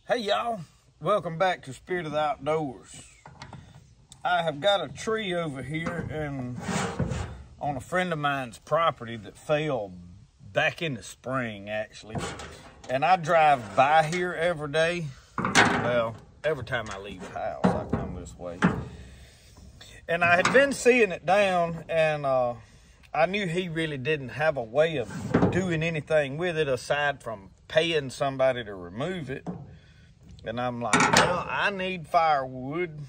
Hey y'all, welcome back to Spirit of the Outdoors. I have got a tree over here on a friend of mine's property that fell back in the spring actually. And I drive by here every day. Well, every time I leave the house, I come this way. And I had been seeing it down, and I knew he really didn't have a way of doing anything with it aside from paying somebody to remove it. And I'm like, well, I need firewood.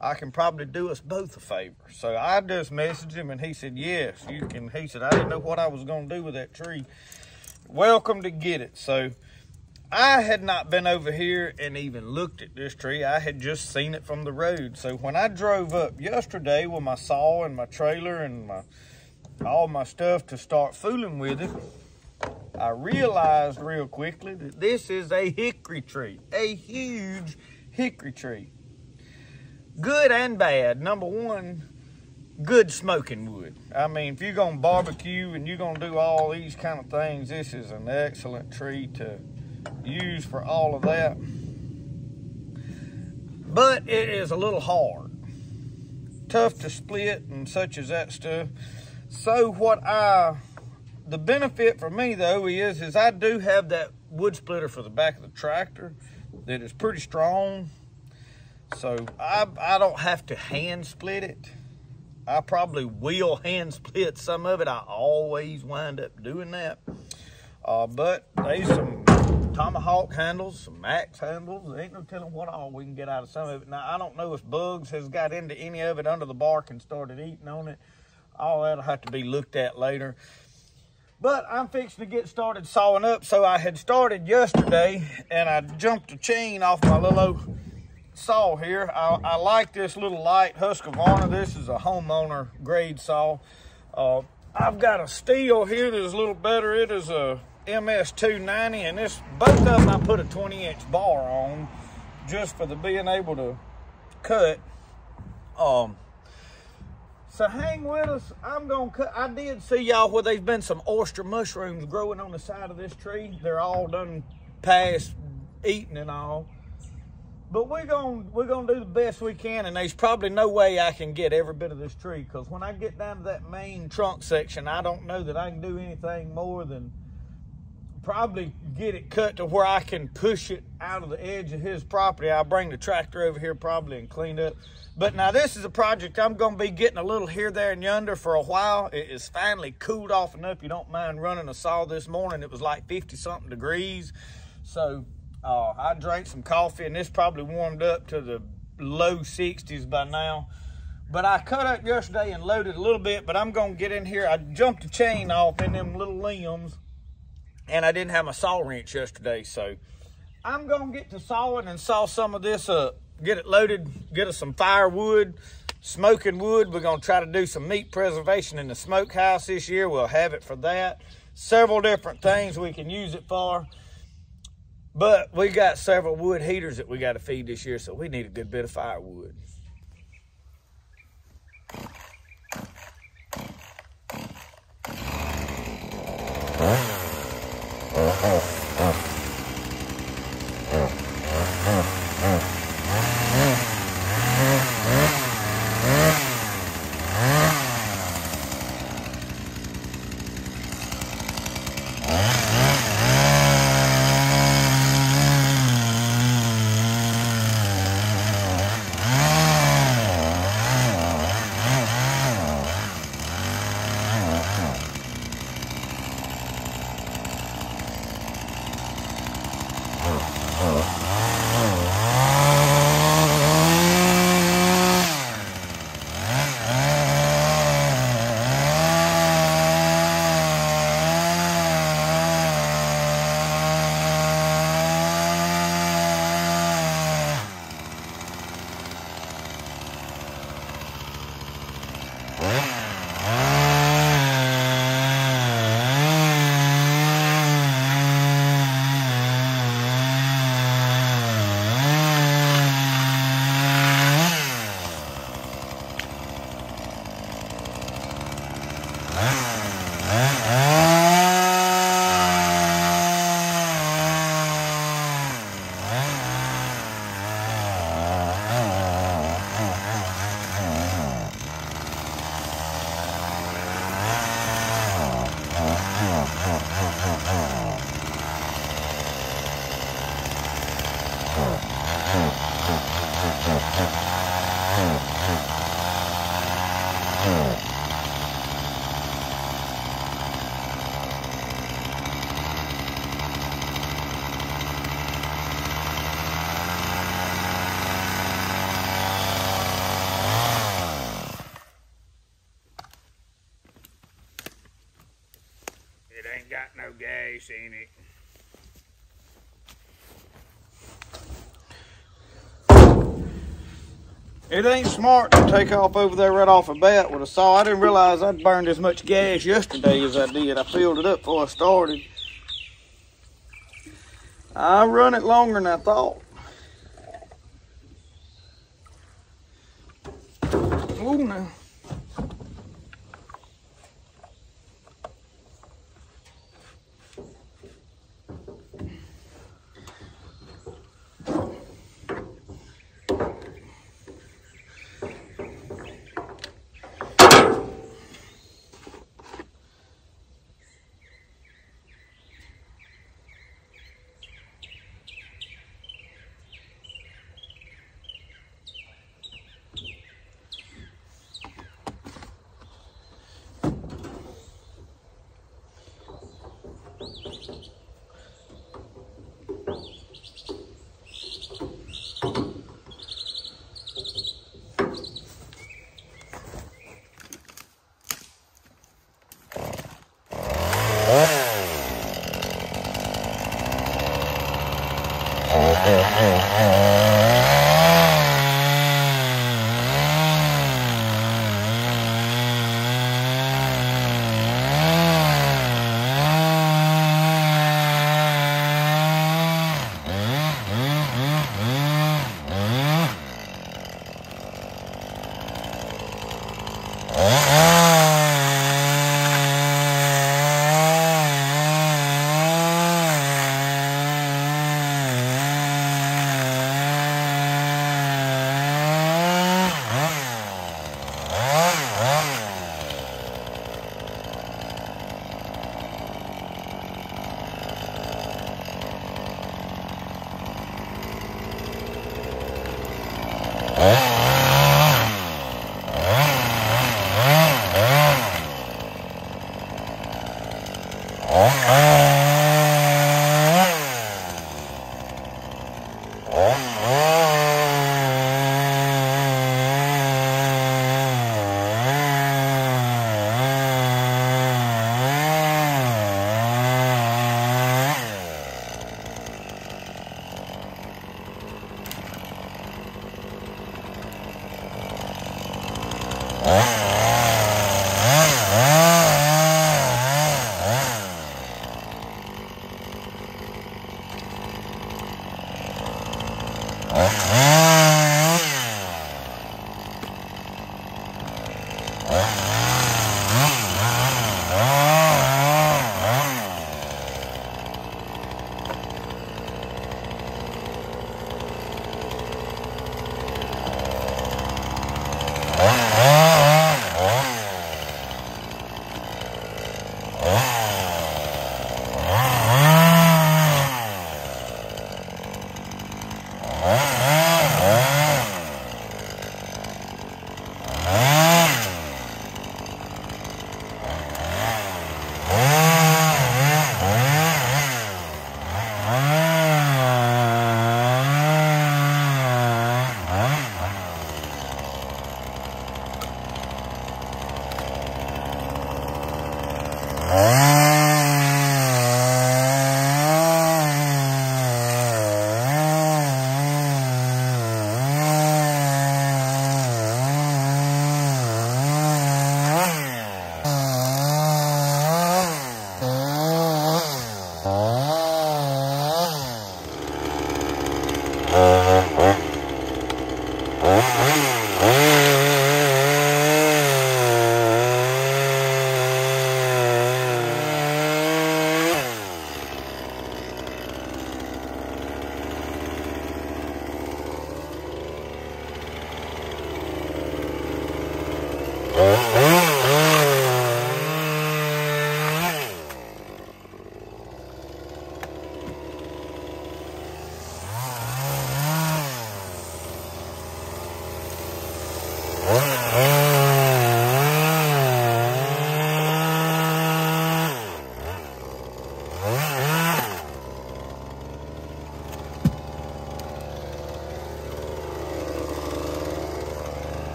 I can probably do us both a favor. So I just messaged him, and he said, yes, you can. He said, I didn't know what I was going to do with that tree. Welcome to get it. So I had not been over here and even looked at this tree. I had just seen it from the road. So when I drove up yesterday with my saw and my trailer and all my stuff to start fooling with it, I realized real quickly that this is a hickory tree, a huge hickory tree. Good and bad. Number one, good smoking wood. I mean, if you're gonna barbecue and you're gonna do all these kind of things, this is an excellent tree to use for all of that. But it is a little hard. Tough to split and such as that stuff. So the benefit for me though is I do have that wood splitter for the back of the tractor that is pretty strong. So I don't have to hand split it. I probably will hand split some of it. I always wind up doing that. But there's some tomahawk handles, some axe handles. There ain't no telling what all we can get out of some of it. Now, I don't know if bugs has got into any of it under the bark and started eating on it. All that'll have to be looked at later. But I'm fixing to get started sawing up. So I had started yesterday, and I jumped a chain off my little old saw here. I like this little light Husqvarna. This is a homeowner grade saw. I've got a steel here that is a little better. It is a MS290, and both of them I put a 20-inch bar on just for the being able to cut. So hang with us. I'm gonna cut. I did see y'all where there's been some oyster mushrooms growing on the side of this tree. They're all done past eating and all. But we're gonna do the best we can, and there's probably no way I can get every bit of this tree, because when I get down to that main trunk section, I don't know that I can do anything more than probably get it cut to where I can push it out of the edge of his property. I'll bring the tractor over here probably and clean up. But now this is a project I'm gonna be getting a little here, there, and yonder for a while. It is finally cooled off enough. You don't mind running a saw this morning. It was like 50-something degrees. So I drank some coffee, and this probably warmed up to the low 60s by now. But I cut up yesterday and loaded a little bit, but I'm gonna get in here. I jumped the chain off in them little limbs, and I didn't have my saw wrench yesterday, so I'm gonna get to sawing and saw some of this up, get it loaded, get us some firewood, smoking wood. We're gonna try to do some meat preservation in the smokehouse this year. We'll have it for that. Several different things we can use it for, but we got several wood heaters that we got to feed this year, so we need a good bit of firewood. It ain't got no gas in it. It ain't smart to take off over there right off the bat with a saw. I didn't realize I'd burned as much gas yesterday as I did. I filled it up before I started. I run it longer than I thought. Ooh, now.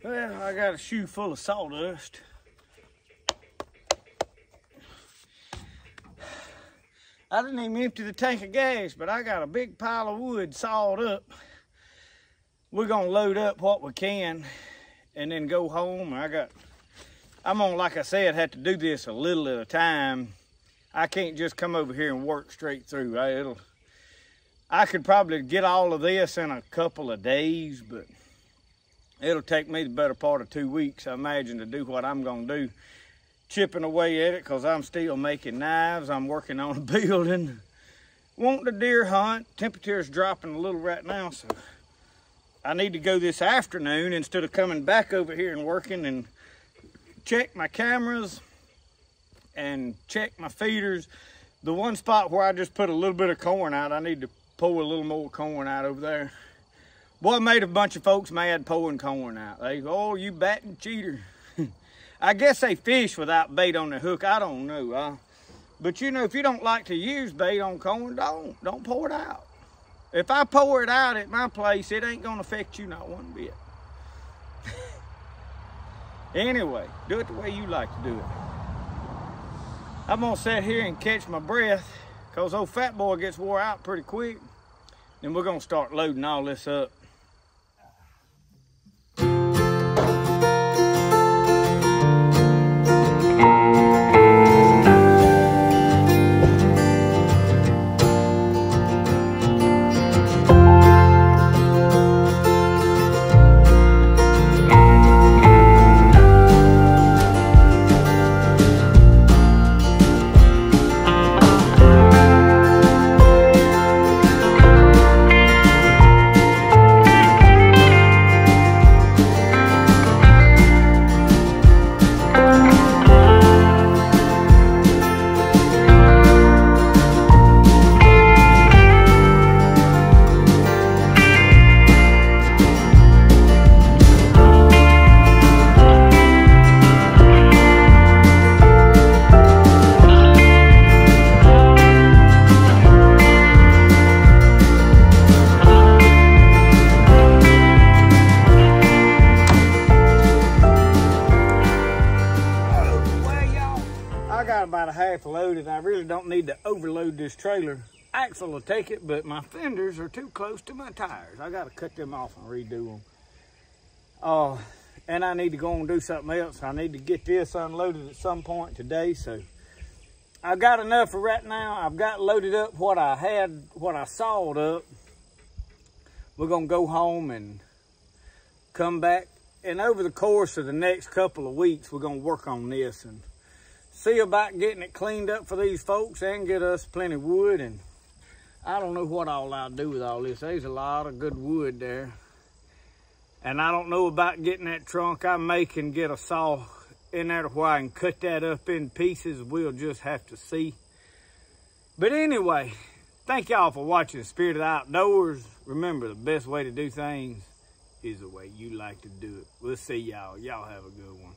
Well, I got a shoe full of sawdust. I didn't even empty the tank of gas, but I got a big pile of wood sawed up. We're gonna load up what we can and then go home. I'm gonna, like I said, have to do this a little at a time. I can't just come over here and work straight through. I could probably get all of this in a couple of days, but it'll take me the better part of 2 weeks, I imagine, to do what I'm gonna do. Chipping away at it, because I'm still making knives. I'm working on a building. Want the deer hunt. Temperature's dropping a little right now, so I need to go this afternoon instead of coming back over here and working, and check my cameras and check my feeders. The one spot where I just put a little bit of corn out, I need to pull a little more corn out over there. Boy, I made a bunch of folks mad pulling corn out. They go, "Oh, you batting cheater." I guess they fish without bait on the hook. I don't know. But you know, if you don't like to use bait on corn, don't pour it out. If I pour it out at my place, it ain't gonna affect you not one bit. Anyway, do it the way you like to do it. I'm gonna sit here and catch my breath, because old fat boy gets wore out pretty quick. Then we're gonna start loading all this up. About a half load, and I really don't need to overload this trailer. Axle will take it, but my fenders are too close to my tires. I gotta cut them off and redo them. And I need to go and do something else. I need to get this unloaded at some point today, so I've got enough for right now. I've got loaded up what I sawed up. We're gonna go home and come back, and over the course of the next couple of weeks, we're gonna work on this and see about getting it cleaned up for these folks and get us plenty of wood. And I don't know what all I'll do with all this. There's a lot of good wood there. And I don't know about getting that trunk I make and get a saw in there to where I can cut that up in pieces. We'll just have to see. But anyway, thank y'all for watching Spirit of the Outdoors. Remember, the best way to do things is the way you like to do it. We'll see y'all. Y'all have a good one.